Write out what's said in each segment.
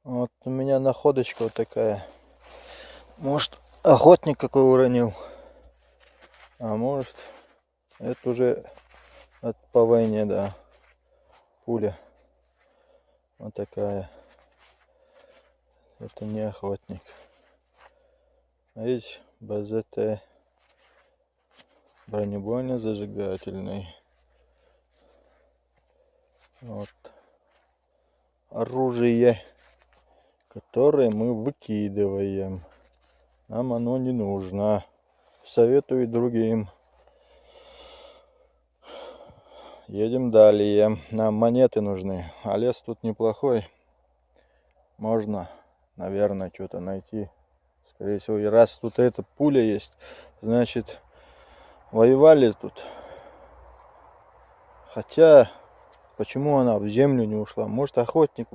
Вот у меня находочка вот такая. Может, охотник какой уронил. А может, это уже по войне, да. Пуля. Вот такая. Это не охотник. А есть БЗТ. Бронебойно-зажигательный. Вот. Оружие, которое мы выкидываем. Нам оно не нужно. Советую другим. Едем далее. Нам монеты нужны. А лес тут неплохой. Можно, наверное, что-то найти. Скорее всего, и раз тут эта пуля есть, значит, воевали тут. Хотя, почему она в землю не ушла? Может, охотник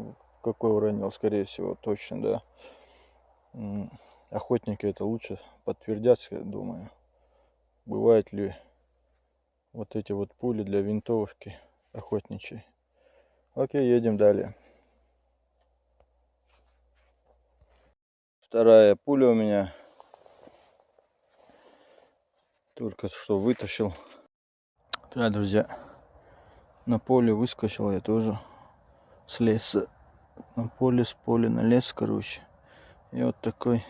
какой уронил, скорее всего, точно, да. Охотники это лучше подтвердят, я думаю. Бывают ли вот эти вот пули для винтовки охотничьей. Окей, едем далее. Вторая пуля у меня. Только что вытащил. Да, друзья. На поле выскочил я тоже. С леса. На поле, с поля на лес, короче. И вот такой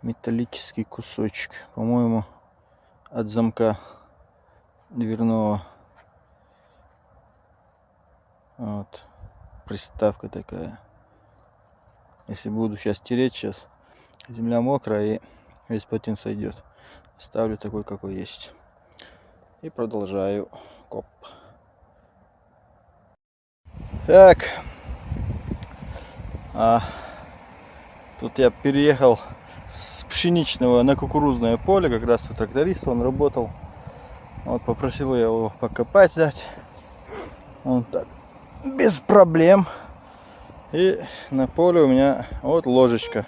металлический кусочек. По-моему, от замка дверного. Вот. Приставка такая. Если буду сейчас тереть, сейчас земля мокрая и весь патин сойдет. Ставлю такой, какой есть. И продолжаю коп. Так. Тут я переехал с пшеничного на кукурузное поле. Как раз тут тракторист, он работал. Вот попросил я его покопать дать. Он так, без проблем. И на поле у меня вот ложечка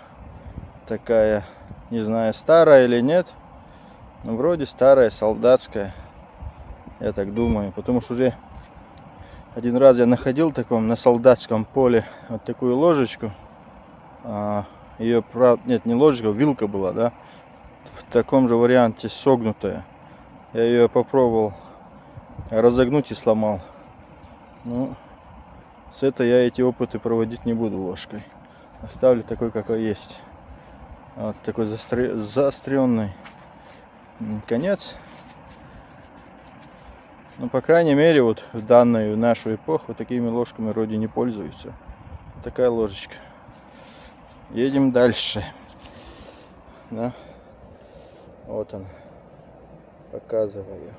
такая. Не знаю, старая или нет. Но вроде старая, солдатская. Я так думаю. Потому что уже один раз я находил таком на солдатском поле вот такую ложечку. Ее, правда, нет, не ложечка, вилка была, да. В таком же варианте согнутая. Я ее попробовал разогнуть и сломал. Ну, с этой я эти опыты проводить не буду ложкой. Оставлю такой, какой есть. Вот такой заостренный конец. Ну, по крайней мере, вот в данную нашу эпоху такими ложками вроде не пользуются. Вот такая ложечка. Едем дальше. Да. Вот он. Показываю.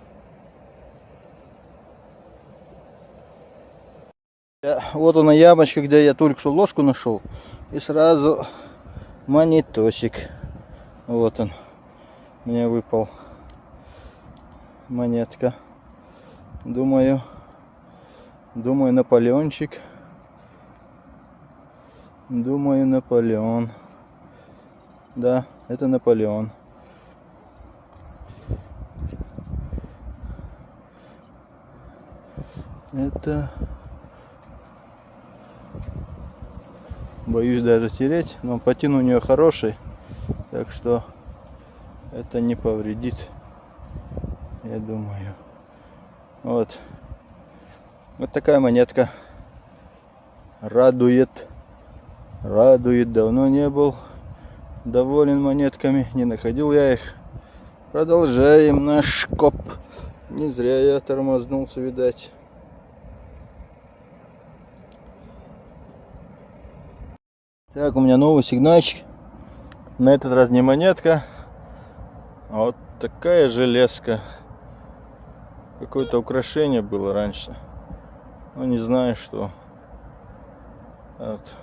Вот она ямочка, где я только что ложку нашел. И сразу монетосик. Вот он. Мне выпал монетка. Думаю, Наполеончик. Думаю, Наполеон. Да, это Наполеон. Это... Боюсь даже тереть, но патин у нее хороший. Так что это не повредит, я думаю. Вот. Вот такая монетка. Радует. Радует. Давно не был доволен монетками. Не находил я их. Продолжаем наш коп. Не зря я тормознулся, видать. Так, у меня новый сигнальчик. На этот раз не монетка. А вот такая железка. Какое-то украшение было раньше. Но не знаю что. Вот.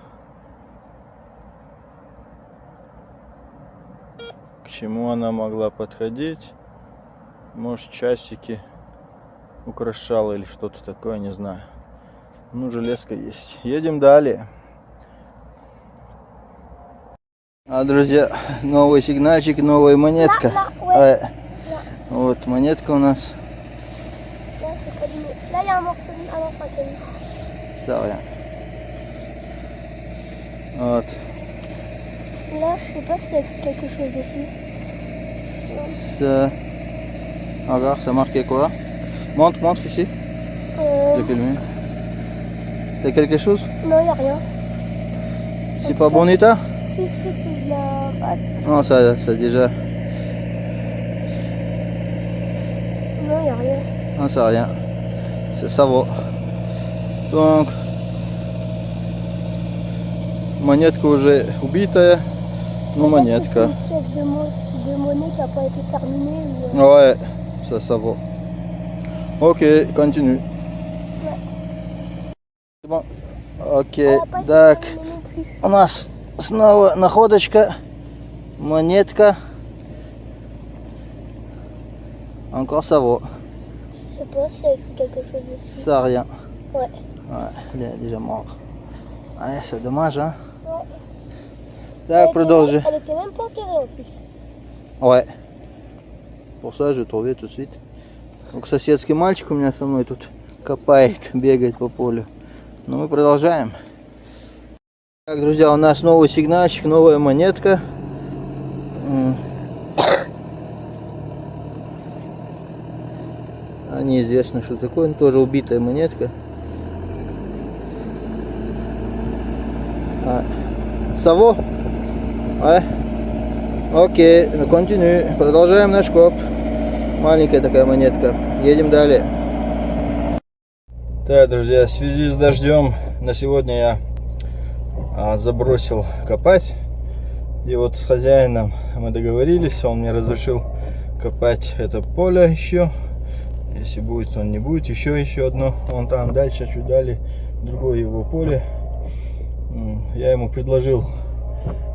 К чему она могла подходить? Может, часики украшала или что-то такое, не знаю. Ну, железка есть. Едем далее. Друзья, новый сигнальчик, новая монетка. Вот монетка у нас. Вот. Là, je sais pas s'il y a quelque chose dessus. Regarde, c'est marqué quoi? Montre ici. J'ai filmé. C'est quelque chose? Non, il n'y a rien. C'est pas bon état? Si, c'est de la rade. Non, ça déjà. Non, il n'y a rien. Non, c'est rien. Ça va. Donc, монетка уже убитая, но монетка. C'est une pièce de monnaie qui n'a pas été terminée. Ouais, ça va. Ok, continue. Ouais. C'est bon. Ok, так. У нас снова находочка, монетка. Encore ça va. Je sais pas s'il y a écrit quelque chose dessus. Ça rien. Ouais. Ouais, il est déjà mort. Ouais, c'est dommage, hein. Ouais. Так, продолжи. Elle était même pas enterrée en plus. Ouais. Pour ça, j'ai trouvé tout de suite. Donc, соседский мальчик у меня со мной тут копает, бегает по полю. Но мы продолжаем. Так, друзья, у нас новый сигнальчик, новая монетка. Неизвестно, что такое, но тоже убитая монетка. Саво? Окей, ну континю. Продолжаем наш коп. Маленькая такая монетка. Едем далее. Так, друзья, в связи с дождем на сегодня я забросил копать. И вот с хозяином мы договорились, он мне разрешил копать это поле еще. Если будет, он не будет. Еще одно. Вон там дальше, чуть далее, другое его поле. Я ему предложил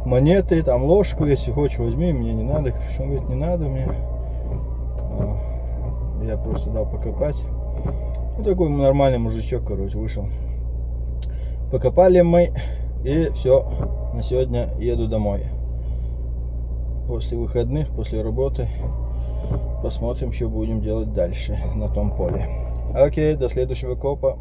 монеты, там ложку, если хочешь, возьми, мне не надо. Он говорит, не надо мне. Я просто дал покопать. Ну, такой нормальный мужичок, короче, вышел. Покопали мы, и все. На сегодня еду домой. После выходных, после работы. Посмотрим, что будем делать дальше на том поле. Окей, до следующего копа.